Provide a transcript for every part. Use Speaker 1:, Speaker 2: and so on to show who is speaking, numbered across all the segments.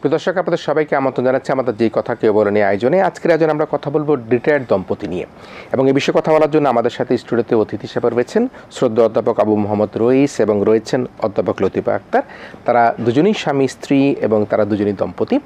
Speaker 1: প্রিয় দর্শক, আপনাদের সবাইকে আমন্ত্রণ জানাচ্ছি আমাদের যেই কথা কেউ বলেনি আয়োজনে। আজকের আয়োজনে আমরা কথা বলবো রিটায়ার্ড দম্পতি নিয়ে, এবং এই বিষয়ে কথা বলার জন্য আমাদের সাথে স্টুডিওতে অতিথি হিসেবে রয়েছেন শ্রদ্ধা অধ্যাপক আবু মোহাম্মদ রইস এবং রয়েছেন অধ্যাপক লতিফা আক্তার। তারা দুজনেই স্বামী স্ত্রী এবং তারা দুজনেই দম্পতি,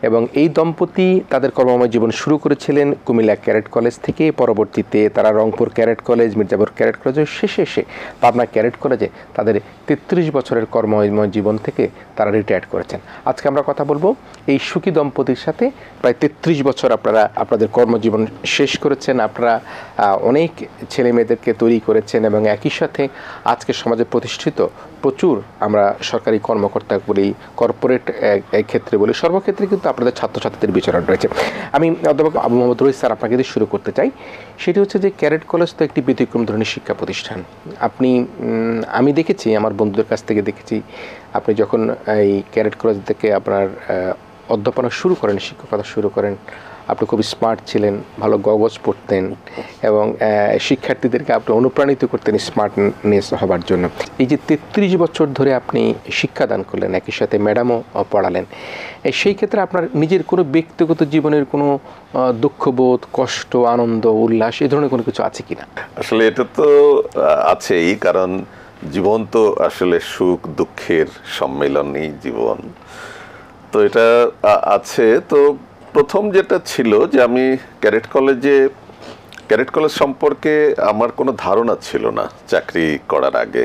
Speaker 1: এবং এই দম্পতি তাদের কর্মময় জীবন শুরু করেছিলেন কুমিল্লা ক্যাডেট কলেজ থেকে। পরবর্তীতে তারা Rangpur cadet college, Mirzapur cadet কলেজের শেষে এসে পাবনা ক্যাডেট কলেজে তাদের 33 বছরের কর্মময় জীবন থেকে তারা রিটায়ার্ড করেছেন। আজকে আমরা কথা বলবো এই সুখী দম্পতির সাথে। প্রায় 33 বছর আপনারা আপনাদের কর্মজীবন শেষ করেছেন, আপনারা অনেক ছেলে মেয়েদেরকে তৈরি করেছেন, এবং একই সাথে আজকে সমাজে প্রতিষ্ঠিত প্রচুর আমরা সরকারি কর্মকর্তা বলি, কর্পোরেট ক্ষেত্রে বলি, সর্বক্ষেত্রে কিন্তু আপনাদের ছাত্রছাত্রীদের বিচরণ রয়েছে। আমি অধ্যাপক আবু মোহাম্মদ রইস স্যার আপনাকে দিয়ে শুরু করতে চাই। সেটি হচ্ছে যে ক্যাডেট কলেজ তো একটি ব্যতিক্রম ধরনের শিক্ষা প্রতিষ্ঠান। আমি দেখেছি, আমার বন্ধুদের কাছ থেকে দেখেছি, আপনি যখন এই ক্যাডেট কলেজ থেকে আপনার অধ্যাপনা শুরু করেন, শিক্ষকতা শুরু করেন, আপনি খুব স্মার্ট ছিলেন, ভালো গগজ পড়তেন এবং শিক্ষার্থীদেরকে আপনি অনুপ্রাণিত করতেন স্মার্টনেস হবার জন্য। এই যে 33 বছর ধরে আপনি শিক্ষাদান করলেন, একই সাথে ম্যাডামও পড়ালেন, সেই ক্ষেত্রে আপনার নিজের কোনো ব্যক্তিগত জীবনের কোনো দুঃখবোধ, কষ্ট, আনন্দ, উল্লাস এই ধরনের কোনো কিছু আছে কিনা?
Speaker 2: আসলে এটা তো আছেই, কারণ জীবন তো আসলে সুখ দুঃখের সম্মেলনই জীবন। তো এটা আছে। তো প্রথম যেটা ছিল যে আমি ক্যাডেট কলেজ সম্পর্কে আমার কোনো ধারণা ছিল না চাকরি করার আগে,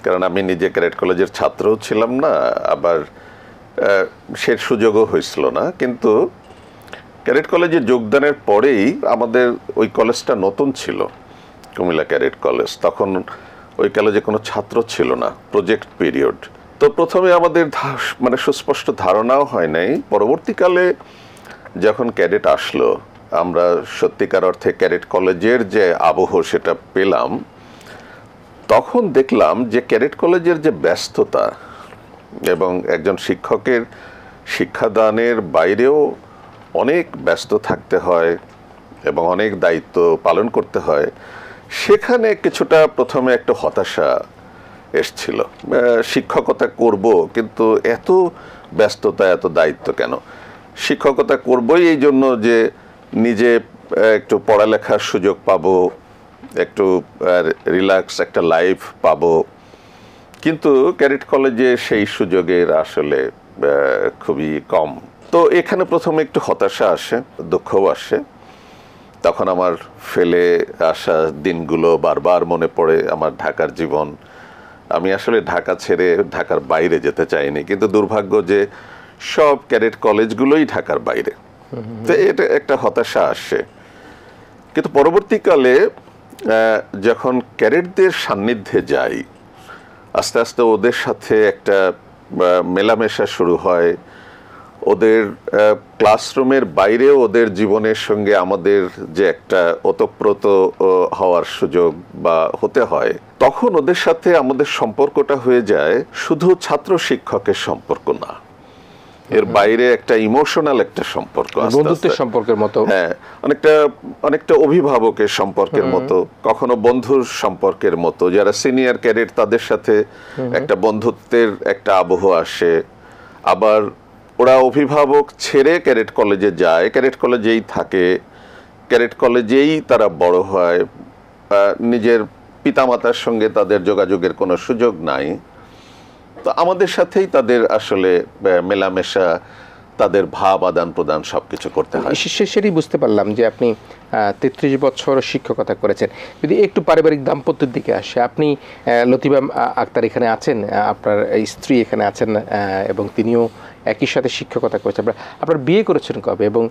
Speaker 2: কারণ আমি নিজে ক্যাডেট কলেজের ছাত্রও ছিলাম না, আবার সে সুযোগও হয়েছিল না। কিন্তু ক্যাডেট কলেজে যোগদানের পরেই আমাদের ওই কলেজটা নতুন ছিল, কুমিল্লা ক্যাডেট কলেজ। তখন ওই কলেজে কোনো ছাত্র ছিল না, প্রজেক্ট পিরিয়ড। তো প্রথমে আমাদের মানে সুস্পষ্ট ধারণাও হয় নাই। পরবর্তীকালে যখন ক্যাডেট আসলো, আমরা সত্যিকার অর্থে ক্যাডেট কলেজের যে আবহ সেটা পেলাম, তখন দেখলাম যে ক্যাডেট কলেজের যে ব্যস্ততা এবং একজন শিক্ষকের শিক্ষাদানের বাইরেও অনেক ব্যস্ত থাকতে হয় এবং অনেক দায়িত্ব পালন করতে হয়, সেখানে কিছুটা প্রথমে একটা হতাশা এসছিল। শিক্ষকতা করব, কিন্তু এত ব্যস্ততা, এত দায়িত্ব কেন? শিক্ষকতা করবই এই জন্য যে নিজে একটু পড়ালেখার সুযোগ পাবো, একটু রিল্যাক্স একটা লাইফ পাবো, কিন্তু ক্যাডেট কলেজে সেই সুযোগের আসলে খুবই কম। তো এখানে প্রথমে একটু হতাশা আসে, দুঃখও আসে। তখন আমার ফেলে আসা দিনগুলো বারবার মনে পড়ে, আমার ঢাকার জীবন। আমি আসলে ঢাকা ছেড়ে ঢাকার বাইরে যেতে চাইনি, কিন্তু দুর্ভাগ্য যে সব ক্যাডেট কলেজগুলোই ঢাকার বাইরে। তো এটা একটা হতাশা আসে। কিন্তু পরবর্তীকালে যখন ক্যাডেটদের সান্নিধ্যে যাই, আস্তে আস্তে ওদের সাথে একটা মেলামেশা শুরু হয়। ওদের ক্লাসরুমের বাইরেও ওদের জীবনের সঙ্গে আমাদের যে একটা ওতপ্রোত হওয়ার সুযোগ বা হতে হয়, তখন ওদের সাথে আমাদের সম্পর্কটা হয়ে যায় শুধু ছাত্র শিক্ষকের সম্পর্ক না, এর বাইরে একটা ইমোশনাল একটা সম্পর্ক,
Speaker 1: বন্ধুত্বের সম্পর্কের মতো।
Speaker 2: হ্যাঁ, অনেকটা অভিভাবকের সম্পর্কের মতো, কখনো বন্ধুর সম্পর্কের মতো। যারা সিনিয়র ক্যাডেট তাদের সাথে একটা বন্ধুত্বের একটা আবহ আসে। আবার ওরা অভিভাবক ছেড়ে ক্যাডেট কলেজে যায়, ক্যাডেট কলেজেই থাকে, ক্যাডেট কলেজেই তারা বড় হয়। নিজের পিতামাতার সঙ্গে তাদের যোগাযোগের কোনো সুযোগ নাই। তো আমাদের সাথেই তাদের আসলে মেলামেশা, তাদের ভাব আদান প্রদান সবকিছু করতে হয়।
Speaker 1: সেটাই বুঝতে পারলাম যে আপনি 33 বছর শিক্ষকতা করেছেন। যদি একটু পারিবারিক দাম্পত্যের দিকে আসে, আপনি লতিফা আক্তার এখানে আছেন, আপনার স্ত্রী এখানে আছেন, এবং তিনিও একই সাথে শিক্ষকতা করেছেন। আপনার বিয়ে করেছেন কবে, এবং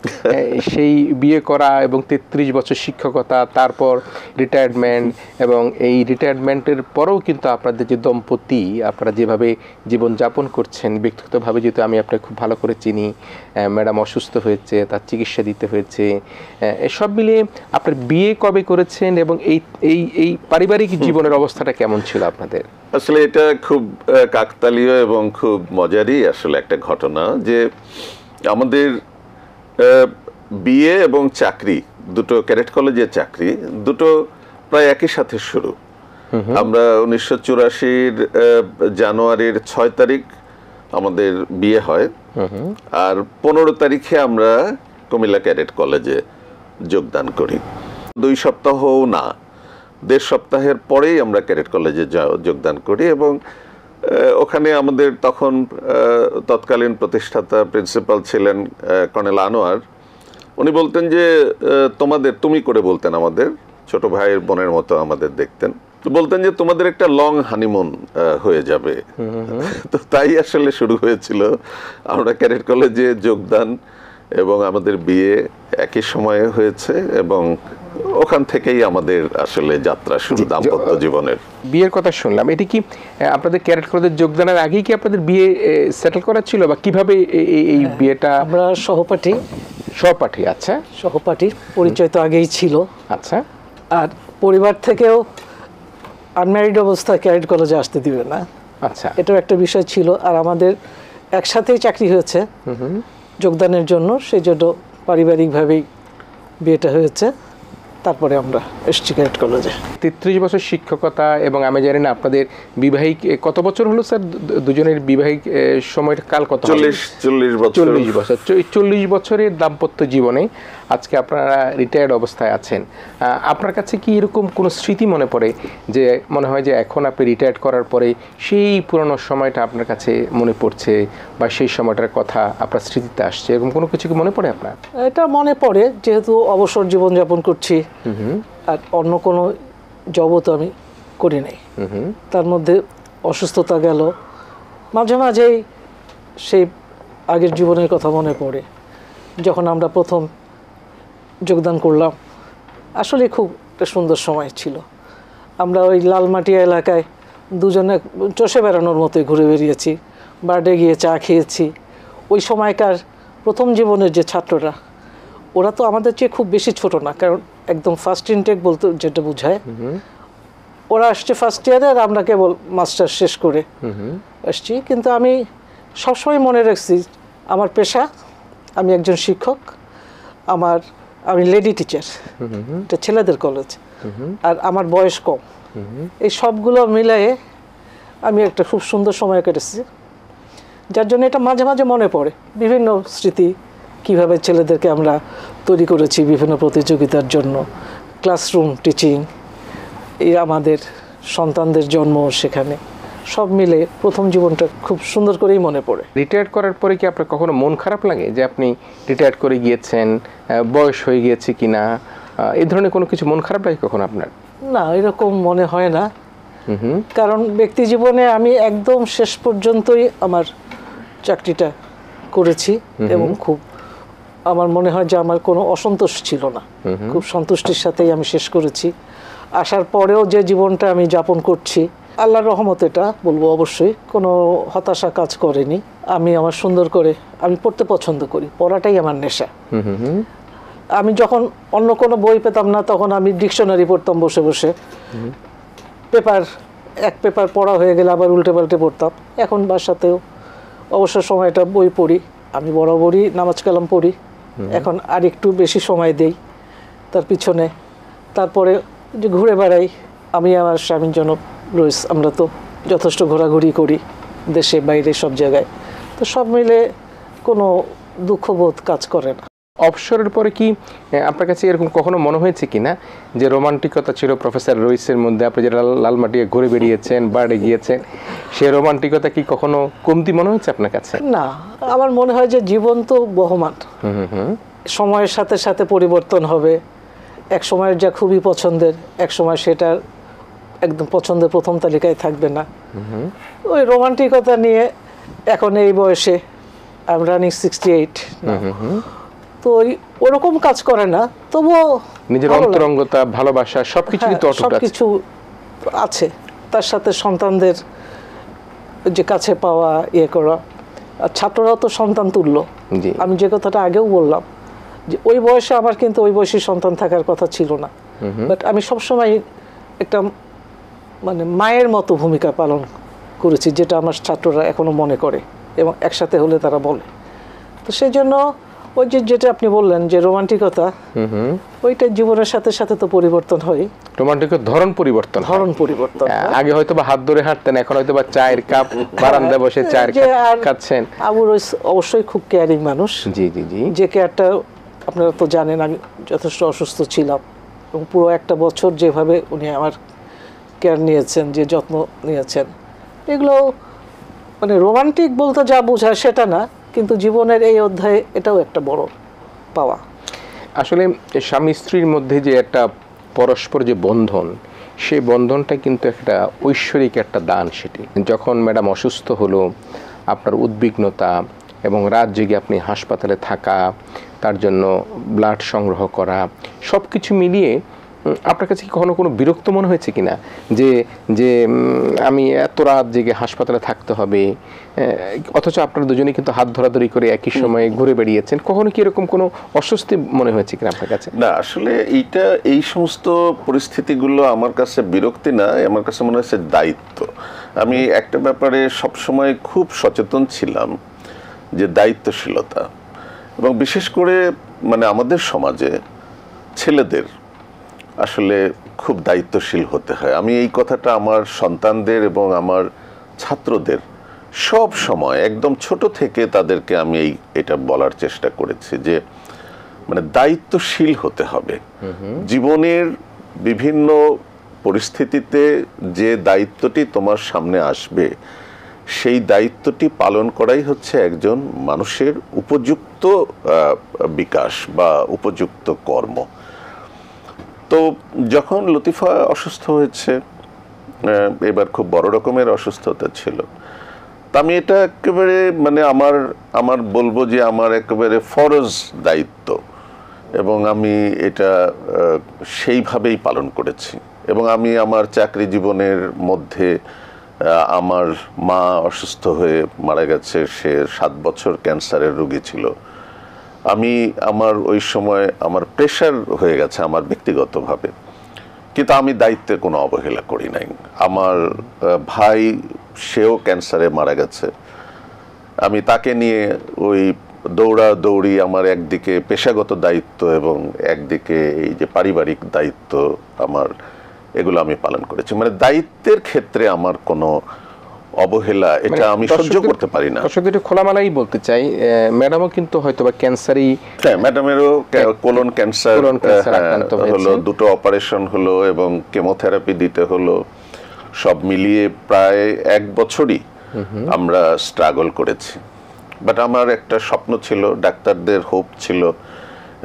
Speaker 1: সেই বিয়ে করা এবং 33 বছর শিক্ষকতা, তারপর রিটায়ারমেন্ট, এবং এই রিটায়ারমেন্টের পরেও কিন্তু আপনাদের যে দম্পতি, আপনারা যেভাবে জীবনযাপন করছেন, ব্যক্তিগতভাবে যেহেতু আমি আপনাকে খুব ভালো করে চিনি, ম্যাডাম অসুস্থ হয়েছে, তার চিকিৎসা দিতে হয়েছে, সব মিলিয়ে আপনার বিয়ে কবে করেছেন এবং এই পারিবারিক জীবনের অবস্থাটা কেমন ছিল আপনাদের?
Speaker 2: আসলে এটা খুব কাকতালীয় এবং খুব মজারই আসলে একটা ঘটনা যে আমাদের বিয়ে এবং চাকরি দুটো, ক্যাডেট কলেজের চাকরি দুটো প্রায় একই সাথে শুরু। আমরা 1984 জানুয়ারির 6 তারিখ আমাদের বিয়ে হয়, আর 15 তারিখে আমরা কুমিল্লা ক্যাডেট কলেজে যোগদান করি। 2 সপ্তাহও না, 1.5 সপ্তাহের পরেই আমরা ক্যাডেট কলেজে যোগদান করি। এবং ওখানে আমাদের তখন তৎকালীন প্রতিষ্ঠাতা প্রিন্সিপাল ছিলেন কর্নেল আনোয়ার। উনি বলতেন যে তুমি করে বলতেন, আমাদের ছোট ভাইয়ের বোনের মতো আমাদের দেখতেন। বলতেন যে তোমাদের একটা লং হানিমুন হয়ে যাবে। তো তাই আসলে শুরু হয়েছিল। আমরা ক্যাডেট কলেজে যোগদান এবং আমাদের বিয়ে একই সময়ে হয়েছে এবং ওখান থেকেই আমাদের আসলে যাত্রা শুরু দাম্পত্য জীবনের।
Speaker 1: বিয়ের কথা শুনলাম, এটি কি আপনাদের ক্যাডেট কলেজে যোগদানের আগেই কি আপনাদের বিয়ে সেটেল করা ছিল, বা কিভাবে এই বিয়েটা?
Speaker 3: আমরা সহপাঠী।
Speaker 1: আচ্ছা,
Speaker 3: সহপাঠী পরিচয় তো আগেই ছিল।
Speaker 1: আচ্ছা।
Speaker 3: আর পরিবার থেকেও আনম্যারিড অবস্থায় ক্যাডেট কলেজে আসতে দিবে না,
Speaker 1: আচ্ছা,
Speaker 3: এটাও একটা বিষয় ছিল। আর আমাদের একসাথেই চাকরি হয়েছে যোগদানের জন্য, সেই জন্য পারিবারিকভাবেই বিয়েটা হয়েছে। তারপরে আমরা এসছি ক্যাডেট কলেজে।
Speaker 1: 33 বছর শিক্ষকতা, এবং আমি জানি না আপনাদের বিবাহিক কত বছর হলো স্যার? দুজনের বিবাহিক সময়ের কাল কত?
Speaker 2: 40 বছর।
Speaker 1: 40 বছরের দাম্পত্য জীবনে আজকে আপনারা রিটায়ার্ড অবস্থায় আছেন। আপনার কাছে কি এরকম কোনো স্মৃতি মনে পড়ে যে মনে হয় যে এখন আপনি রিটায়ার্ড করার পরে সেই পুরনো সময়টা আপনার কাছে মনে পড়ছে, বা সেই সময়টার কথা আপনার স্মৃতিতে আসছে, এরকম কোনো কিছু কি মনে পড়ে আপনার?
Speaker 3: এটা মনে পড়ে, যেহেতু অবসর জীবনযাপন করছি আর অন্য কোনো জবও তো আমি করি নাই। তার মধ্যে অসুস্থতা গেল, মাঝে মাঝেই সেই আগের জীবনের কথা মনে পড়ে। যখন আমরা প্রথম যোগদান করলাম, আসলে খুব একটা সুন্দর সময় ছিল। আমরা ওই লালমাটিয়া এলাকায় দুজনে চষে বেড়ানোর মতোই ঘুরে বেরিয়েছি, বার্থডে গিয়ে চা খেয়েছি। ওই সময়কার প্রথম জীবনের যে ছাত্ররা, ওরা তো আমাদের চেয়ে খুব বেশি ছোট না, কারণ একদম ফার্স্ট ইনটেক বলতে যেটা বোঝায়, ওরা আসছে ফার্স্ট ইয়ারে আর আমরা কেবল মাস্টার শেষ করে আসছি। কিন্তু আমি সবসময় মনে রাখছি আমার পেশা, আমি একজন শিক্ষক, আমি লেডি টিচার, এটা ছেলেদের কলেজ, আর আমার বয়স কম। এই সবগুলো মিলিয়ে আমি একটা খুব সুন্দর সময় কেটেছি, যার জন্য এটা মাঝে মাঝে মনে পড়ে। বিভিন্ন স্মৃতি, কিভাবে ছেলেদেরকে আমরা তৈরি করেছি বিভিন্ন প্রতিযোগিতার জন্য, ক্লাসরুম টিচিং, এই আমাদের সন্তানদের জন্ম সেখানে, সব মিলে প্রথম জীবনটা খুব সুন্দর করেই মনে পড়ে।
Speaker 1: রিটায়ার্ড করার পরে কি আপনার কখনো মন খারাপ লাগে যে আপনি রিটায়ার্ড করে গিয়েছেন, বয়স হয়ে গিয়েছে কিনা, এই ধরনের কোনো কিছু মন খারাপ লাগে কখনো আপনার?
Speaker 3: না, এরকম মনে হয় না, কারণ ব্যক্তি জীবনে আমি একদম শেষ পর্যন্তই আমার চাকরিটা করেছি এবং খুব আমার মনে হয় যে আমার কোনো অসন্তোষ ছিল না, খুব সন্তুষ্টির সাথেই আমি শেষ করেছি। আসার পরেও যে জীবনটা আমি যাপন করছি, আল্লাহর রহমত এটা বলবো, অবশ্যই কোনো হতাশা কাজ করেনি। আমি আমার সুন্দর করে আমি পড়তে পছন্দ করি, পড়াটাই আমার নেশা। আমি যখন অন্য কোনো বই পেতাম না, তখন আমি ডিকশনারি পড়তাম বসে বসে, এক পেপার পড়া হয়ে গেলে আবার উল্টে পাল্টে পড়তাম। এখন বাসাতেও অবসর সময়টা বই পড়ি, আমি বরাবরই নামাজ কালাম পড়ি, এখন আর একটু বেশি সময় দেই তার পিছনে। তারপরে যে ঘুরে বেড়াই, আমি আমার স্বামীর জন্য রয়েছে, আমরা তো যথেষ্ট ঘোরাঘুরি করি দেশে বাইরে সব জায়গায়, তো সব মিলে কোনো দুঃখবোধ কাজ করে না।
Speaker 1: অবসরের পরে কি আপনার কাছে এরকম কখনো মনে হয়েছে কিনা যে রোমান্টিকতা ছিল প্রফেসর রইসের মধ্যে, আপনি যেটা লালমাটিয়া ঘুরে বেরিয়েছেন, বার্ডে গিয়েছেন, সেই রোমান্টিকতা কি কখনো কমতি মনে হয়েছে আপনার কাছে?
Speaker 3: না, আমার মনে হয় যে জীবন তো বহমান, সময়ের সাথে সাথে পরিবর্তন হবে। এক সময়ের যা খুবই পছন্দের, এক সময় সেটা একদম পছন্দের প্রথম তালিকায় থাকবে না। ওই রোমান্টিকতা নিয়ে এখন এই বয়সে আই এম রানিং 68, তো ওরকম কাজ করে না, তবুও
Speaker 1: নিজের অন্তরঙ্গতা, ভালোবাসা সবকিছু কিন্তু অটুট আছে,
Speaker 3: সবকিছু আছে। তার সাথে সন্তানদের যে কাছে পাওয়া, ইয়ে করা, আর ছাত্ররাও তো সন্তান তুল্য। আমি যে কথাটা আগেও বললাম যে ওই বয়সে আমার কিন্তু ওই বয়সী সন্তান থাকার কথা ছিল না, বাট আমি সবসময় একটা মানে মায়ের মতো ভূমিকা পালন করেছি, যেটা আমার ছাত্ররা এখনো মনে করে এবং একসাথে হলে তারা বলে। তো সেই জন্য ওই যে যেটা আপনি বললেন যে রোমান্টিকতা, ওইটা জীবনের সাথে সাথে তো পরিবর্তন হয়।
Speaker 1: রোমান্টিকের ধরন পরিবর্তন হয়।
Speaker 3: ধরন পরিবর্তন হয়।
Speaker 1: আগে হয়তো বা হাত ধরে হাঁটতেন, এখন হয়তো বা চায়ের কাপ বারান্দায় বসে চায়ের
Speaker 3: যে
Speaker 1: কাপ
Speaker 3: আর
Speaker 1: খাচ্ছেন।
Speaker 3: আবুর অবশ্যই খুব কেয়ারিং মানুষ।
Speaker 1: জি জি জি।
Speaker 3: যে কেয়ারটা আপনারা তো জানেন, আমি যথেষ্ট অসুস্থ ছিলাম এবং পুরো একটা বছর যেভাবে উনি আমার কেয়ার নিয়েছেন, যে যত্ন নিয়েছেন, এগুলো মানে রোমান্টিক বলতে যা বোঝায় সেটা না, কিন্তু জীবনের এই অধ্যায়ে এটাও একটা বড় পাওয়া।
Speaker 1: আসলে স্বামী স্ত্রীর মধ্যে যে একটা পরস্পর যে বন্ধন, সেই বন্ধনটা কিন্তু একটা ঐশ্বরিক একটা দান। সেটি যখন ম্যাডাম অসুস্থ হলো, আপনার উদ্বিগ্নতা এবং রাত জেগে আপনি হাসপাতালে থাকা, তার জন্য ব্লাড সংগ্রহ করা, সব কিছু মিলিয়ে আপনার কাছে কি কখনো কোনো বিরক্ত মনে হয়েছে কিনা যে যে আমি এত রাত জেগে হাসপাতালে থাকতে হবে, অথচ আপনারা দুজনেই কিন্তু হাত ধরাধরি করে একই সময়ে ঘুরে বেরিয়েছেন? কখনো কি এরকম কোনো অস্বস্তি মনে হয়েছে কিনা আপনার কাছে?
Speaker 2: না, আসলে এই সমস্ত পরিস্থিতিগুলো আমার কাছে বিরক্তি না, আমার কাছে মনে হচ্ছে দায়িত্ব। আমি একটা ব্যাপারে সবসময় খুব সচেতন ছিলাম, যে দায়িত্বশীলতা, এবং বিশেষ করে মানে আমাদের সমাজে ছেলেদের আসলে খুব দায়িত্বশীল হতে হয়। আমি এই কথাটা আমার সন্তানদের এবং আমার ছাত্রদের সব সময় একদম ছোট থেকে তাদেরকে আমি এটা বলার চেষ্টা করেছি, যে মানে দায়িত্বশীল হতে হবে। জীবনের বিভিন্ন পরিস্থিতিতে যে দায়িত্বটি তোমার সামনে আসবে, সেই দায়িত্বটি পালন করাই হচ্ছে একজন মানুষের উপযুক্ত বিকাশ বা উপযুক্ত কর্ম। তো যখন লতিফা অসুস্থ হয়েছে, এবার খুব বড় রকমের অসুস্থতা ছিল, তা আমি এটা একেবারে মানে আমার বলবো যে আমার একেবারে ফরজ দায়িত্ব, এবং আমি এটা সেইভাবেই পালন করেছি। এবং আমি আমার চাকরি জীবনের মধ্যে আমার মা অসুস্থ হয়ে মারা গেছে, সে 7 বছর ক্যান্সারের রোগী ছিল। আমি আমার ওই সময় আমার প্রেশার হয়ে গেছে আমার ব্যক্তিগতভাবে, কিন্তু আমি দায়িত্বে কোনো অবহেলা করি নাই। আমার ভাই, সেও ক্যান্সারে মারা গেছে, আমি তাকে নিয়ে ওই দৌড়াদৌড়ি, আমার একদিকে পেশাগত দায়িত্ব এবং একদিকে এই যে পারিবারিক দায়িত্ব আমার, এগুলো আমি পালন করেছি। মানে দায়িত্বের ক্ষেত্রে আমার কোনো অবহেলা এটা আমি সহ্য করতে পারি না।
Speaker 1: দর্শকদের একটু খোলামেলাই বলতে চাই, ম্যাডামও কিন্তু হয়তো বা ক্যান্সারই,
Speaker 2: হ্যাঁ, ম্যাডামেরও কোলন ক্যান্সার হলো, 2টো অপারেশন হলো এবং কেমোথেরাপি দিতে হলো। সব মিলিয়ে প্রায় 1 বছরই আমরা স্ট্রাগল করেছি। বাট আমার একটা স্বপ্ন ছিল, ডাক্তারদের হোপ ছিল,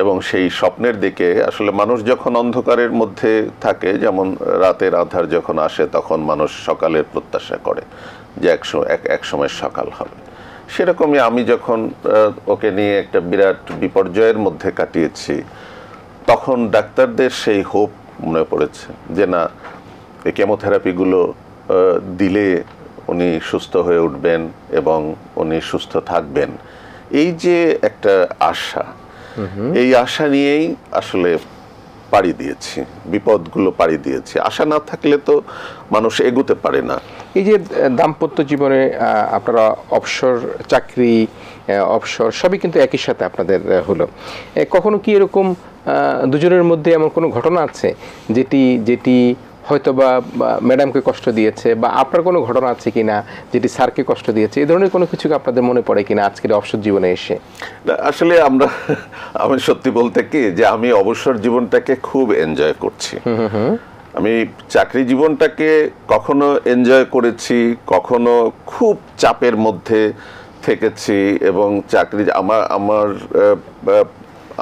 Speaker 2: এবং সেই স্বপ্নের দিকে আসলে মানুষ যখন অন্ধকারের মধ্যে থাকে, যেমন রাতের আধার যখন আসে, তখন মানুষ সকালের প্রত্যাশা করে যে এক সময় সকাল হবে। সেরকমই আমি যখন ওকে নিয়ে একটা বিরাট বিপর্যয়ের মধ্যে কাটিয়েছি, তখন ডাক্তারদের সেই হোপ মনে পড়েছে যে না, এই কেমোথেরাপিগুলো দিলে উনি সুস্থ হয়ে উঠবেন এবং উনি সুস্থ থাকবেন। এই যে একটা আশা, এই আশা নিয়েই আসলে পাড়ি দিয়েছি, বিপদগুলো পাড়ি দিয়েছি। আশা না থাকলে তো মানুষ এগোতে পারে না।
Speaker 1: এই যে দাম্পত্য জীবনে আপনারা অবসর চাকরি, অবসর সবই কিন্তু একই সাথে আপনাদের হলো, কখনো কি এরকম দুজনের মধ্যে এমন কোনো ঘটনা আছে যেটি হয়তো বা ম্যাডামকে কষ্ট দিয়েছে, বা আপনার কোনো ঘটনা আছে কিনা যেটি স্যারকে কষ্ট দিয়েছে? এই ধরনের কোনো কিছু আপনাদের মনে পড়ে কিনা আজকের অবসর জীবনে এসে?
Speaker 2: আসলে আমি সত্যি বলতে কি, যে আমি অবসর জীবনটাকে খুব এনজয় করছি। আমি চাকরি জীবনটাকে কখনো এনজয় করেছি, কখনো খুব চাপের মধ্যে থেকেছি, এবং চাকরি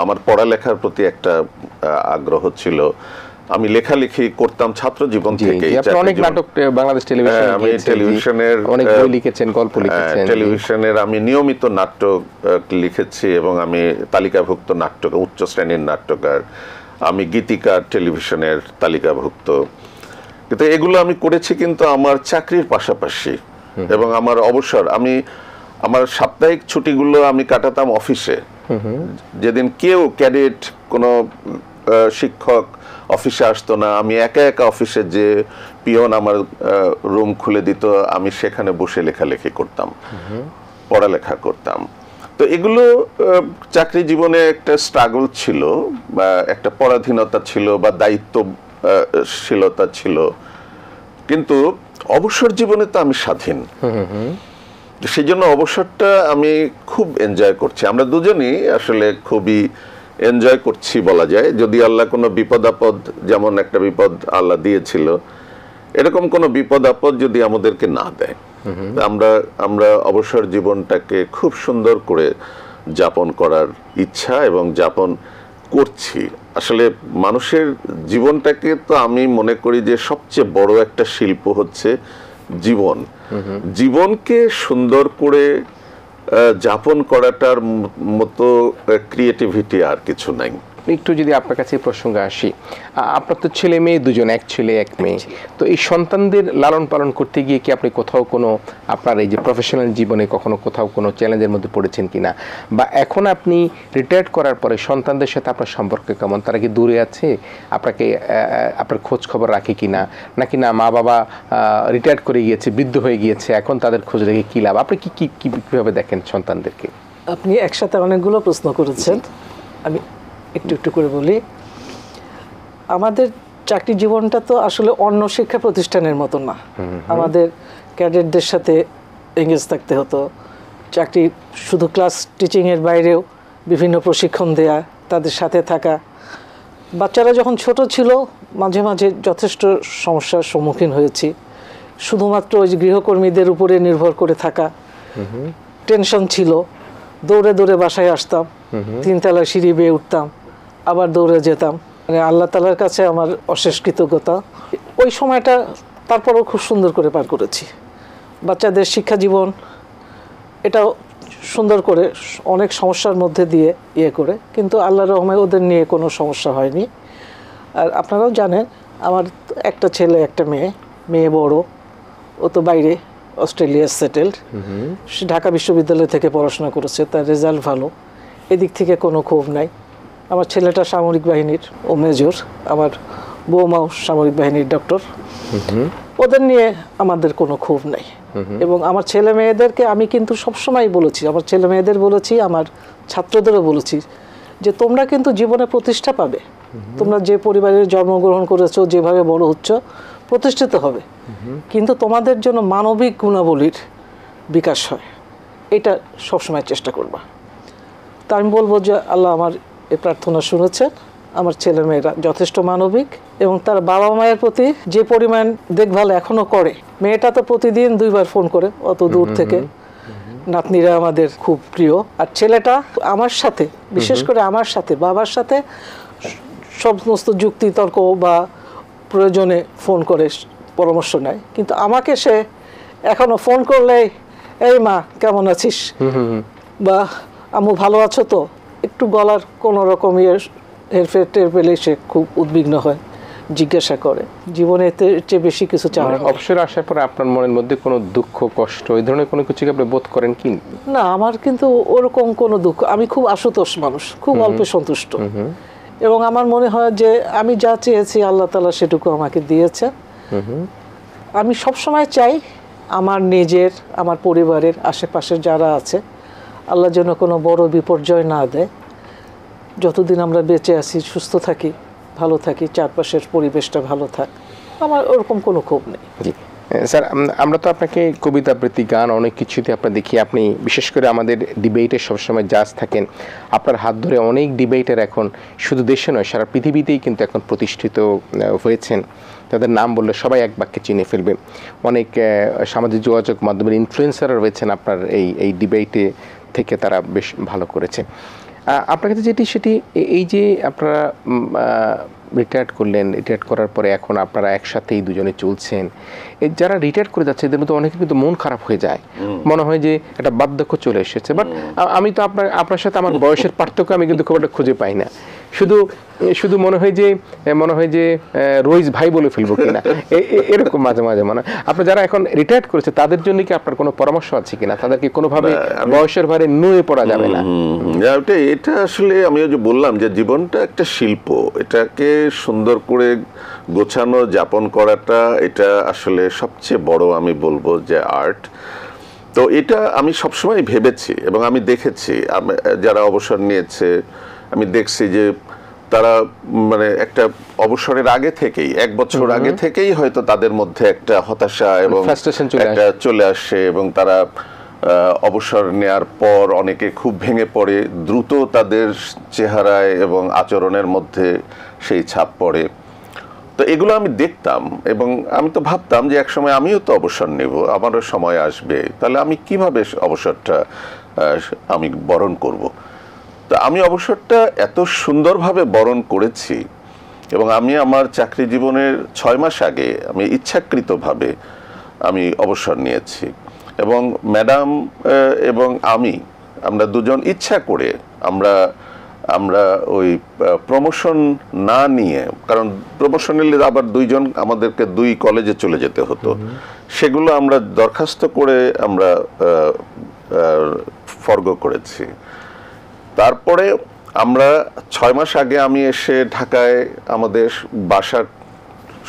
Speaker 2: আমার পড়ালেখার প্রতি একটা আগ্রহ ছিল। আমি লেখালেখি করতাম ছাত্র জীবন থেকেই।
Speaker 1: অনেক নাটক বাংলাদেশ টেলিভিশনে,
Speaker 2: আমি টেলিভিশনের
Speaker 1: অনেক বই লিখেছেন, গল্প লিখেছেন।
Speaker 2: টেলিভিশনের আমি নিয়মিত নাটক লিখেছি, এবং আমি তালিকাভুক্ত নাটক, উচ্চ শ্রেণীর নাট্যকার। আমি গীতিকার, টেলিভিশনের তালিকাভুক্ত। কিন্তু এগুলো আমি করেছি কিন্তু আমার চাকরির পাশাপাশি। এবং আমার অবসর, আমার সাপ্তাহিক ছুটিগুলো আমি কাটাতাম অফিসে। যেদিন কেউ ক্যাডেট, কোনো শিক্ষক অফিসে আসতো না, আমি একা একা অফিসে যে পিয়ন আমার রুম খুলে দিত, আমি সেখানে বসে লেখালেখি করতাম, পড়ালেখা করতাম। তো এগুলো চাকরি জীবনে একটা স্ট্রাগল ছিল, বা একটা পরাধীনতা ছিল, বা দায়িত্বশীলতা ছিল, কিন্তু অবসর জীবনে তো আমি স্বাধীন। সেই জন্য অবসরটা আমি খুব এনজয় করছি। আমরা দুজনই আসলে খুবই এনজয় করছি বলা যায়, যদি আল্লাহ কোনো বিপদ আপদ, যেমন একটা বিপদ আল্লাহ দিয়েছিল, এরকম কোনো বিপদ আপদ যদি আমাদেরকে না দেয়, আমরা অবসর জীবনটাকে খুব সুন্দর করে যাপন করার ইচ্ছা এবং যাপন করছি। আসলে মানুষের জীবনটাকে তো আমি মনে করি যে সবচেয়ে বড় একটা শিল্প হচ্ছে জীবন। জীবনকে সুন্দর করে যাপন করাটার মতো ক্রিয়েটিভিটি আর কিছু নাই।
Speaker 1: একটু যদি আপনার কাছে এই প্রসঙ্গে আসি, আপনার তো ছেলে মেয়ে দুজন, এক ছেলে এক মেয়ে, তো এই সন্তানদের লালন পালন করতে গিয়ে কি আপনি কোথাও কোনো আপনার এই যে প্রফেশনাল জীবনে কখনো কোথাও কোনো চ্যালেঞ্জের মধ্যে পড়েছেন কিনা, বা এখন আপনি রিটায়ার্ড করার পরে সন্তানদের সাথে আপনার সম্পর্ক কেমন? তারা কি দূরে আছে, আপনার খোঁজ খবর রাখে কিনা, নাকি না মা বাবা রিটায়ার্ড করে গিয়েছে, বৃদ্ধ হয়ে গিয়েছে, এখন তাদের খোঁজ রেখে কী লাভ? আপনি কীভাবে দেখেন সন্তানদেরকে?
Speaker 3: আপনি একসাথে অনেকগুলো প্রশ্ন করেছেন, আমি একটু একটু করে বলি। আমাদের চাকরি জীবনটা তো আসলে অন্য শিক্ষা প্রতিষ্ঠানের মতো না। আমাদের ক্যাডেটদের সাথে এঙ্গেজ থাকতে হতো। চাকরি শুধু ক্লাস টিচিংয়ের বাইরেও বিভিন্ন প্রশিক্ষণ দেয়া, তাদের সাথে থাকা। বাচ্চারা যখন ছোট ছিল মাঝে মাঝে যথেষ্ট সমস্যার সম্মুখীন হয়েছি। শুধুমাত্র ওই গৃহকর্মীদের উপরে নির্ভর করে থাকা, টেনশন ছিল। দৌড়ে দৌড়ে বাসায় আসতাম, 3 তলা সিঁড়ি বেয়ে উঠতাম, আবার দৌড়ে যেতাম। মানে আল্লাহ তাআলার কাছে আমার অশেষ কৃতজ্ঞতা। ওই সময়টা তারপরেও খুব সুন্দর করে পার করেছি। বাচ্চাদের শিক্ষা জীবন এটাও সুন্দর করে, অনেক সমস্যার মধ্যে দিয়ে করে, কিন্তু আল্লাহর রহমতে ওদের নিয়ে কোনো সমস্যা হয়নি। আর আপনারাও জানেন আমার একটা ছেলে একটা মেয়ে বড়, ও তো বাইরে অস্ট্রেলিয়া সেটেলড। সে ঢাকা বিশ্ববিদ্যালয় থেকে পড়াশোনা করেছে, তার রেজাল্ট ভালো, এদিক থেকে কোনো ক্ষোভ নাই। আমার ছেলেটা সামরিক বাহিনীর, ও মেজর। আমার বৌমাও সামরিক বাহিনীর ডক্টর। ওদের নিয়ে আমাদের কোনো ক্ষোভ নাই। এবং আমার ছেলে মেয়েদেরকে আমি কিন্তু সবসময় বলেছি, আমার ছেলে মেয়েদের বলেছি, আমার ছাত্রদেরও বলেছি যে তোমরা কিন্তু জীবনে প্রতিষ্ঠা পাবে। তোমরা যে পরিবারে জন্মগ্রহণ করেছো, যেভাবে বড় হচ্ছ, প্রতিষ্ঠিত হবে, কিন্তু তোমাদের জন্য মানবিক গুণাবলীর বিকাশ হয়, এটা সবসময় চেষ্টা করবা। তা আমি বলবো যে আল্লাহ আমার এই প্রার্থনা শুনেছেন। আমার ছেলেমেয়েরা যথেষ্ট মানবিক এবং তার বাবা মায়ের প্রতি যে পরিমাণ দেখভাল এখনও করে। মেয়েটা তো প্রতিদিন 2 বার ফোন করে অত দূর থেকে। নাতনিরা আমাদের খুব প্রিয়। আর ছেলেটা আমার সাথে, বিশেষ করে আমার সাথে, বাবার সাথে সমস্ত যুক্তি তর্ক বা প্রয়োজনে ফোন করে পরামর্শ নেয়। কিন্তু আমাকে সে এখনো ফোন করলে, এই মা কেমন আছিস, বা আম্মু ভালো আছো তো, একটু গলার কোনো রকম হেরফের টের পেলে সে খুব উদ্বিগ্ন হয়, জিজ্ঞাসা করে। জীবনে এর চেয়ে বেশি কিছু চাওয়ার নেই।
Speaker 1: অবসর আসার পরে আপনার মনের মধ্যে কোনো দুঃখ, কষ্ট, এই ধরনের কোনো কিছু আপনি বোধ করেন কি?
Speaker 3: না, আমার কিন্তু ওরকম কোনো দুঃখ। আমি খুব আশুতোষ মানুষ, খুব অল্পে সন্তুষ্ট। এবং আমার মনে হয় যে আমি যা চেয়েছি আল্লাহ তাআলা সেটুকু আমাকে দিয়েছে। আমি সবসময় চাই আমার নিজের, আমার পরিবারের আশেপাশের যারা আছে, আল্লাহ যেন কোনো বড় বিপর্যয় না দেয়। যতদিন আমরা বেঁচে আছি, সুস্থ থাকি, ভালো থাকি, চারপাশের পরিবেশটা ভালো থাক, আমার ওরকম কোনো ক্ষোভ নেই।
Speaker 1: জি স্যার, আমরা তো আপনাকে কবিতা আবৃত্তি, গান, অনেক কিছুতে আপনার দেখি। আপনি বিশেষ করে আমাদের ডিবেটে সবসময় জাজ থাকেন। আপনার হাত ধরে অনেক ডিবেটার এখন শুধু দেশে নয়, সারা পৃথিবীতেই কিন্তু এখন প্রতিষ্ঠিত হয়েছেন। তাদের নাম বললে সবাই এক বাক্যে চিনে ফেলবে। অনেক সামাজিক যোগাযোগ মাধ্যমের ইনফ্লুয়েন্সাররা রয়েছেন আপনার এই ডিবেটে থেকে, তারা বেশ ভালো করেছে। আপনার কাছে সেটি এই যে আপনারা রিটায়ার্ড করলেন, রিটায়ার্ড করার পরে এখন আপনারা একসাথেই দুজনে চলছেন, যারা রিটায়ার্ড করে যাচ্ছে এদের মধ্যে অনেকে কিন্তু মন খারাপ হয়ে যায়, মনে হয় যে একটা বার্ধক্য চলে এসেছে। বাট আমি তো আপনার সাথে আমার বয়সের পার্থক্য আমি কিন্তু খুব একটা খুঁজে পাই না। শুধু মনে হয় যে রইস ভাই বলে ফেলবো কিনা, এরকম মাঝে মাঝে মনে হয়। আপনি যারা এখন রিটায়ার্ড করেছে তাদের জন্য কি আপনার কোনো পরামর্শ আছে কিনা? তাদেরকে কোনোভাবে বয়সের ভারে নুয়ে পড়া যাবে না?
Speaker 2: এটা আসলে আমি যে বললাম যে জীবনটা একটা শিল্প, এটাকে সুন্দর করে গোছানো যাপন করাটা, এটা আসলে সবচেয়ে বড় আমি বলবো যে আর্ট। তো এটা আমি সবসময় ভেবেছি এবং আমি দেখেছি যারা অবসর নিয়েছে, আমি দেখছি যে তারা মানে একটা অবসরের আগে থেকেই, 1 বছর আগে থেকেই হয়তো তাদের মধ্যে একটা হতাশা এবং একটা চলে আসে এবং তারা অবসর নেয়ার পর অনেকে খুব ভেঙে পড়ে, দ্রুত তাদের চেহারায় এবং আচরণের মধ্যে সেই ছাপ পড়ে। তো এগুলো আমি দেখতাম এবং আমি তো ভাবতাম যে একসময় আমিও তো অবসর নেব, আমারও সময় আসবে, তাহলে আমি কিভাবে অবসরটা আমি বরণ করব। তো আমি অবসরটা এত সুন্দরভাবে বরণ করেছি এবং আমি আমার চাকরি জীবনের 6 মাস আগে আমি ইচ্ছাকৃতভাবে আমি অবসর নিয়েছি এবং ম্যাডাম এবং আমরা দুজন ইচ্ছা করে আমরা ওই প্রমোশন না নিয়ে, কারণ প্রমোশন নিলে আবার দুইজন আমাদেরকে 2 কলেজে চলে যেতে হতো, সেগুলো আমরা দরখাস্ত করে আমরা ফরগো করেছি। তারপরে আমরা 6 মাস আগে আমি এসে ঢাকায় আমাদের বাসা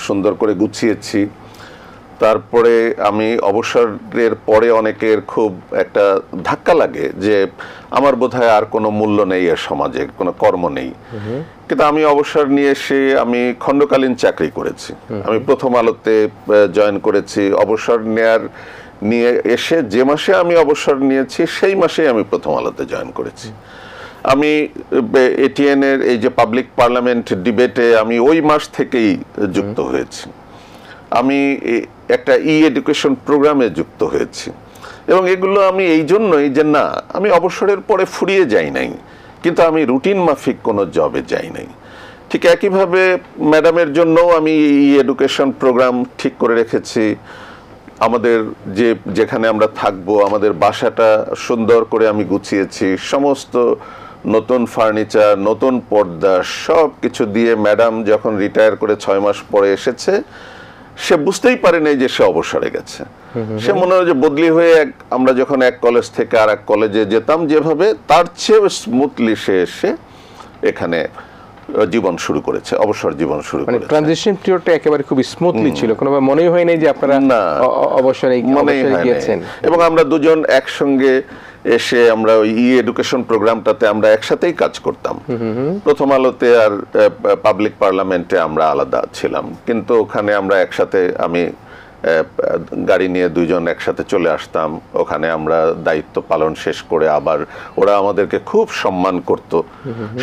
Speaker 2: সুন্দর করে গুছিয়েছি। তারপরে আমি অবসরের পরে অনেকের খুব একটা ধাক্কা লাগে যে আমার বোধহয় আর কোনো মূল্য নেই এর সমাজে, কোনো কর্ম নেই। কিন্তু আমি অবসর নিয়ে এসে আমি খণ্ডকালীন চাকরি করেছি। আমি প্রথম আলোতে জয়েন করেছি। অবসর নিয়ে এসে যে মাসে আমি অবসর নিয়েছি সেই মাসেই আমি প্রথম আলোতে জয়েন করেছি। আমি এটিএন এর এই যে পাবলিক পার্লামেন্ট ডিবেটে আমি ওই মাস থেকেই যুক্ত হয়েছি। আমি একটা এডুকেশন প্রোগ্রামে যুক্ত হয়েছি এবং এগুলো আমি এই জন্যই যে না, আমি অবসরের পরে ফুরিয়ে যাই নাই, কিন্তু আমি রুটিন মাফিক কোনো জবে যাই নাই। ঠিক একইভাবে ম্যাডামের জন্যও আমি এডুকেশন প্রোগ্রাম ঠিক করে রেখেছি। আমাদের যেখানে আমরা থাকবো, আমাদের বাসাটা সুন্দর করে আমি গুছিয়েছি, সমস্ত নতুন ফার্নিচার, নতুন পর্দা, সব কিছু দিয়ে ম্যাডাম যখন রিটায়ার করে 6 মাস পরে এসেছে, সে বুঝতেই পারেনি যে সে অবসরে গেছে। সে মনে হয় যে বদলি হয়ে আমরা যখন এক কলেজ থেকে আর এক কলেজে যেতাম যেভাবে, তার চেয়ে স্মুথলি সে এসে এখানে জীবন শুরু করেছে, অবসর জীবন শুরু করেছে।
Speaker 1: মানে ট্রানজিশন পিরিয়ডটা একেবারে খুব স্মুথলি ছিল, কোনোভাবে মনেই হয় নাই যে আপনারা অবসরে গিয়েছেন।
Speaker 2: এবং আমরা দুজন একসঙ্গে এসে আমরা ওই এডুকেশন প্রোগ্রামটাতে আমরা একসাথেই কাজ করতাম। প্রথম আলোতে আর পাবলিক পার্লামেন্টে আমরা আলাদা ছিলাম, কিন্তু ওখানে আমরা একসাথে, আমি গাড়ি নিয়ে দুইজন একসাথে চলে আসতাম। ওখানে আমরা দায়িত্ব পালন শেষ করে আবার ওরা আমাদেরকে খুব সম্মান করত,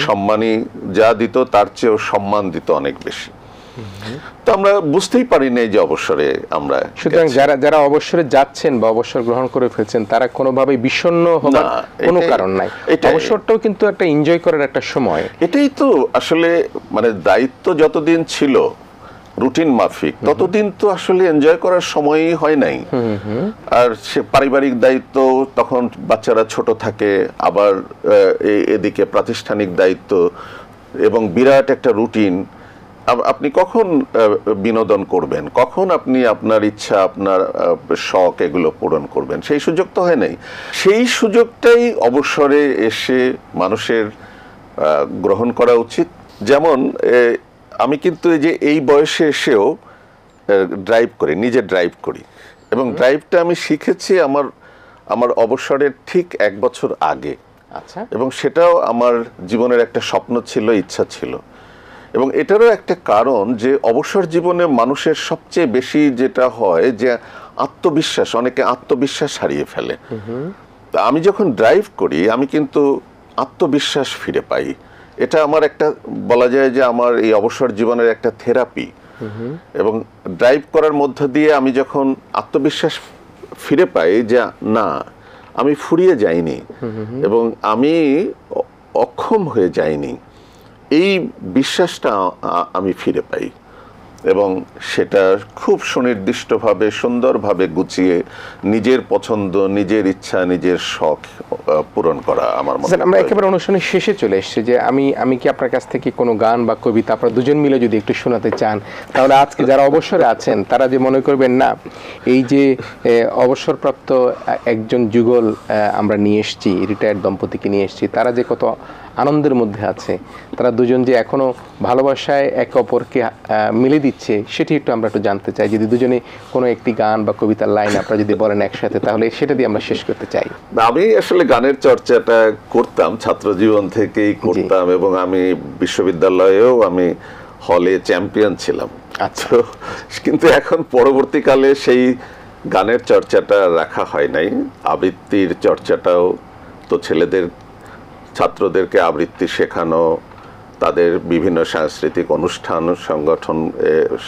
Speaker 2: সম্মানই যা দিত তার চেয়েও সম্মান দিত অনেক বেশি। তো আমরা বুঝতেই পারি নাই যে অবসরে আমরা।
Speaker 1: সুতরাং যারা অবসরে যাচ্ছেন বা অবসর গ্রহণ করে ফেলছেন, তারা কোনোভাবে বিষণ্ণ হবার কোনো কারণ নাই। অবসরটাও কিন্তু একটা এনজয় করার একটা সময়।
Speaker 2: এটাই তো আসলে, মানে দায়িত্ব যতদিন ছিল রুটিন মাফিক, ততদিন তো আসলে এনজয় করার সময়ই হয় নাই। আর সে পারিবারিক দায়িত্ব, তখন বাচ্চারা ছোট থাকে, আবার এদিকে প্রাতিষ্ঠানিক দায়িত্ব এবং বিরাট একটা রুটিন। আপনি কখন বিনোদন করবেন, কখন আপনি আপনার ইচ্ছা, আপনার শখ এগুলো পূরণ করবেন, সেই সুযোগ তো হয় নাই। সেই সুযোগটাই অবসরে এসে মানুষের গ্রহণ করা উচিত। যেমন আমি কিন্তু এই বয়সে এসেও ড্রাইভ করি, নিজে ড্রাইভ করি, এবং ড্রাইভটা আমি শিখেছি আমার অবসরের ঠিক 1 বছর আগে।
Speaker 1: আচ্ছা।
Speaker 2: এবং সেটাও আমার জীবনের একটা স্বপ্ন ছিল, ইচ্ছা ছিল। এবং এটারও একটা কারণ যে অবসর জীবনে মানুষের সবচেয়ে বেশি যেটা হয় যে আত্মবিশ্বাস, অনেকে আত্মবিশ্বাস হারিয়ে ফেলে। তা আমি যখন ড্রাইভ করি আমি কিন্তু আত্মবিশ্বাস ফিরে পাই। এটা আমার একটা, বলা যায় যে আমার এই অবসর জীবনের একটা থেরাপি। এবং ড্রাইভ করার মধ্য দিয়ে আমি যখন আত্মবিশ্বাস ফিরে পাই যে না, আমি ফুরিয়ে যাইনি এবং আমি অক্ষম হয়ে যাইনি, এই বিশ্বাসটা আমি ফিরে পাই। এবং সেটা খুব সুনির্দিষ্টভাবে, সুন্দরভাবে গুছিয়ে নিজের পছন্দ, নিজের ইচ্ছা, নিজের শখ পূরণ করা আমার মনে হয়।
Speaker 1: আমরা একেবারে অনুষ্ঠানের শেষে চলে এসেছি, যে আমি কি আপনার কাছ থেকে কোনো গান বা কবিতা আপনারা দুজন মিলে যদি একটু শোনাতে চান, তাহলে আজকে যারা অবসরে আছেন তারা যে মনে করবেন না, এই যে অবসরপ্রাপ্ত একজন যুগল আমরা নিয়ে এসেছি, রিটায়ার্ড দম্পতিকে নিয়ে এসেছি, তারা যে কত আনন্দের মধ্যে আছে, তারা দুজন যে এখনো ভালোবাসায় একে অপরকে মিলে দিচ্ছে, সেটি একটু আমরা একটু জানতে চাই। যদি দুজনে কোনো একটি গান বা কবিতার লাইন আপনারা যদি বলেন একসাথে, তাহলে সেটা দিয়ে আমরা শেষ করতে চাই।
Speaker 2: আমি আসলে গানের চর্চাটা করতাম, ছাত্র জীবন থেকেই করতাম, এবং আমি বিশ্ববিদ্যালয়েও আমি হলে চ্যাম্পিয়ন ছিলাম।
Speaker 1: আচ্ছা।
Speaker 2: কিন্তু এখন পরবর্তীকালে সেই গানের চর্চাটা রাখা হয় নাই। আবৃত্তির চর্চাটাও তো ছাত্রদেরকে আবৃত্তি শেখানো, তাদের বিভিন্ন সাংস্কৃতিক অনুষ্ঠান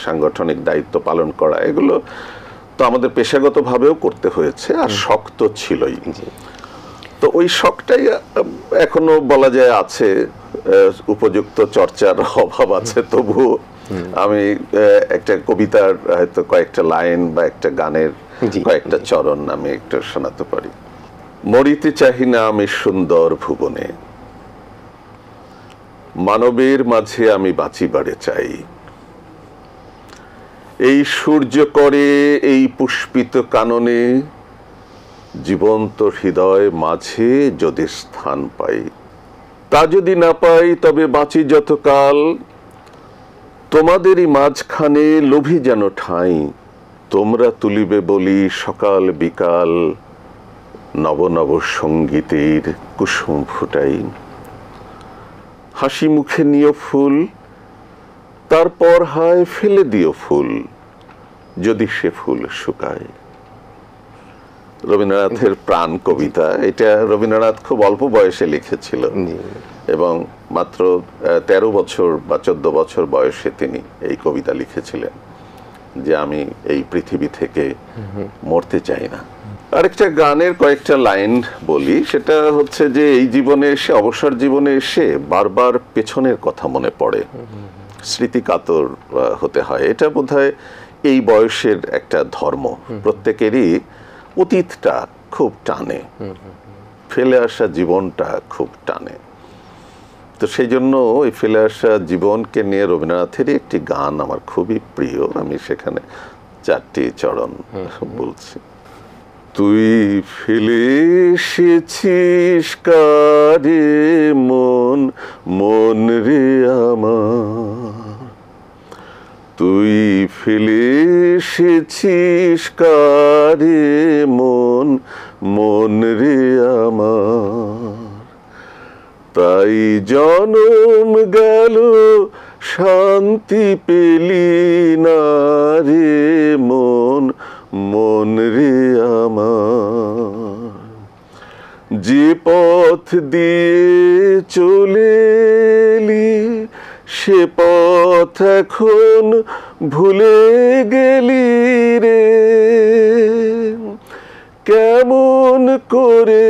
Speaker 2: সাংগঠনিক দায়িত্ব পালন করা, এগুলো তো আমাদের পেশাগতভাবেও করতে হয়েছে, আর শখ তো ছিলই। তো ওই শখটাই এখনো বলা যায় আছে, উপযুক্ত চর্চার অভাব আছে। তবুও আমি একটা কবিতার হয়তো কয়েকটা লাইন বা একটা গানের কয়েকটা চরণ আমি একটু শোনাতে পারি। মরিতে চাহি না আমি সুন্দর ভুবনে, মানবের মাঝে আমি বাঁচিবারে চাই। এই সূর্য করে এই পুষ্পিত কাননে, জীবন্ত হৃদয় মাঝে যদি স্থান পাই। তা যদি না পাই তবে বাঁচি যতকাল, তোমাদেরই মাঝখানে লোভী যেন ঠাঁই। তোমরা তুলিবে বলি সকাল বিকাল, নব নব সঙ্গীতের কুসুম ফুটাই। হাসি মুখে নিও ফুল, তারপর হায় ফেলে দিও ফুল, যদি সে ফুল শুকায়। রবীন্দ্রনাথের প্রাণ কবিতা। এটা রবীন্দ্রনাথ খুব অল্প বয়সে লিখেছিল, এবং মাত্র 13 বছর বা 14 বছর বয়সে তিনি এই কবিতা লিখেছিলেন, যে আমি এই পৃথিবী থেকে মরতে চাই না। আরেকটা গানের কয়েকটা লাইন বলি, সেটা হচ্ছে যে এই জীবনে এসে, অবসর জীবনে এসে বারবার পেছনের কথা মনে পড়ে, স্মৃতিকাতর হতে হয়। এটা বোধহয় এই বয়সের একটা ধর্ম, প্রত্যেকেরই অতীতটা খুব টানে, ফেলে আসা জীবনটা খুব টানে। তো সেই জন্য ওই ফেলে আসা জীবনকে নিয়ে রবীন্দ্রনাথেরই একটি গান আমার খুবই প্রিয়, আমি সেখানে 4টি চরণ বলছি। তুই ফেলে এসেছিস কারে মন, মন রে আমার। তুই ফেলে এসেছিস কারে মন, মন রে আমার। তাই জনম গেল শান্তি পেলি না রে মন, মন রে আমার। যে পথ দিয়ে চলে এলি, সে পথ এখন ভুলে গেলি রে। কেমন করে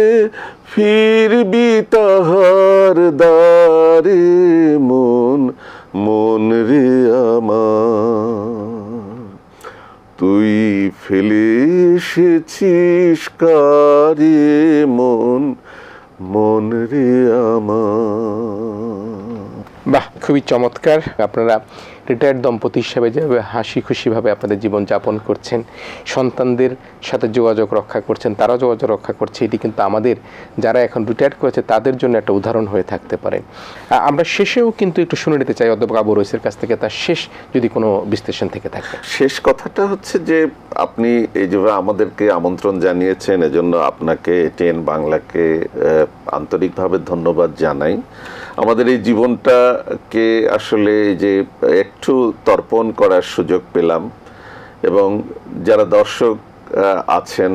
Speaker 2: ফিরবি তাহার দ্বারে মন, মন রে আমার। তুই ফেলে এসেছিস কারে মন, মন রে আমার।
Speaker 1: বাহ, খুবই চমৎকার। আপনারা রিটায়ার্ড দম্পতি হিসাবে যেভাবে হাসি খুশিভাবে আপনাদের জীবন যাপন করছেন, সন্তানদের সাথে যোগাযোগ রক্ষা করছেন, তারাও যোগাযোগ রক্ষা করছে, এটি কিন্তু আমাদের যারা এখন রিটায়ার্ড করেছে তাদের জন্য একটা উদাহরণ হয়ে থাকতে পারে। আমরা শেষেও কিন্তু একটু শুনে নিতে চাই অধ্যাপক আবু রইসের কাছ থেকে তার শেষ যদি কোনো বিশ্লেষণ থেকে থাকে।
Speaker 2: শেষ কথাটা হচ্ছে যে আপনি এই যেভাবে আমাদেরকে আমন্ত্রণ জানিয়েছেন, এজন্য আপনাকে এটিএন বাংলাকে আন্তরিকভাবে ধন্যবাদ জানাই। আমাদের এই জীবনটাকে আসলে যে একটু তর্পণ করার সুযোগ পেলাম, এবং যারা দর্শক আছেন,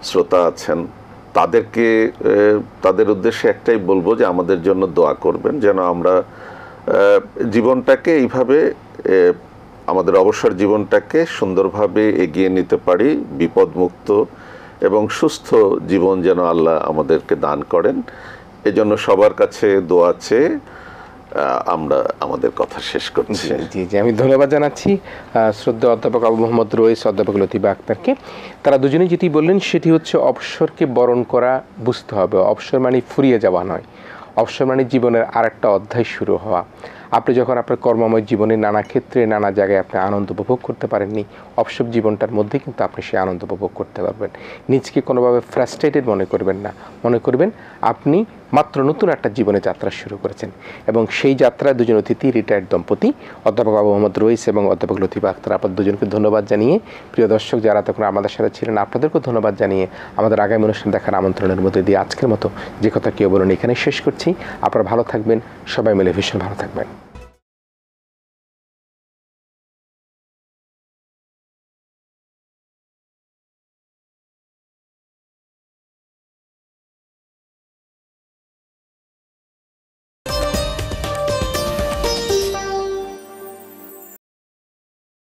Speaker 2: শ্রোতা আছেন, তাদের উদ্দেশ্যে একটাই বলবো যে আমাদের জন্য দোয়া করবেন, যেন আমরা জীবনটাকে এইভাবে, আমাদের অবসর জীবনটাকে সুন্দরভাবে এগিয়ে নিতে পারি, বিপদমুক্ত এবং সুস্থ জীবন যেন আল্লাহ আমাদেরকে দান করেন। এজন্য সবার কাছে দোয়া চেয়ে আমরা আমাদের কথা শেষ করছি।
Speaker 1: জি জি, আমি ধন্যবাদ জানাচ্ছি শ্রদ্ধেয় অধ্যাপক আবু মোহাম্মদ রইস, অধ্যাপক লতিফা আক্তারকে। তারা দুজনেই যেটি বললেন সেটি হচ্ছে অবসরকে বরণ করা বুঝতে হবে। অবসর মানে ফুরিয়ে যাওয়া নয়, অবসর মানে জীবনের আরেকটা অধ্যায় শুরু হওয়া। আপনি যখন আপনার কর্মময় জীবনে নানা ক্ষেত্রে নানা জায়গায় আপনি আনন্দ উপভোগ করতে পারেননি, অবসর জীবনটার মধ্যে কিন্তু আপনি সেই আনন্দ উপভোগ করতে পারবেন। নিজকে কোনোভাবে ফ্রাস্ট্রেটেড মনে করবেন না, মনে করবেন আপনি মাত্র নতুন একটা জীবনে যাত্রা শুরু করেছেন এবং সেই যাত্রায় দুজন অতিথি রিটায়ার্ড দম্পতি অধ্যাপক আবু মোহাম্মদ রইস এবং অধ্যাপক লতিফা আক্তার। আপনাদের দুজনকে ধন্যবাদ জানিয়ে প্রিয় দর্শক যারা তখন আমাদের সাথে ছিলেন আপনাদেরকেও ধন্যবাদ জানিয়ে আমাদের আগামী অনুষ্ঠান দেখার আমন্ত্রণের মধ্যে দিয়ে আজকের মতো যে কথা কেউ বলুন এখানে শেষ করছি। আপনারা ভালো থাকবেন, সবাই মিলে ভীষণ ভালো থাকবেন।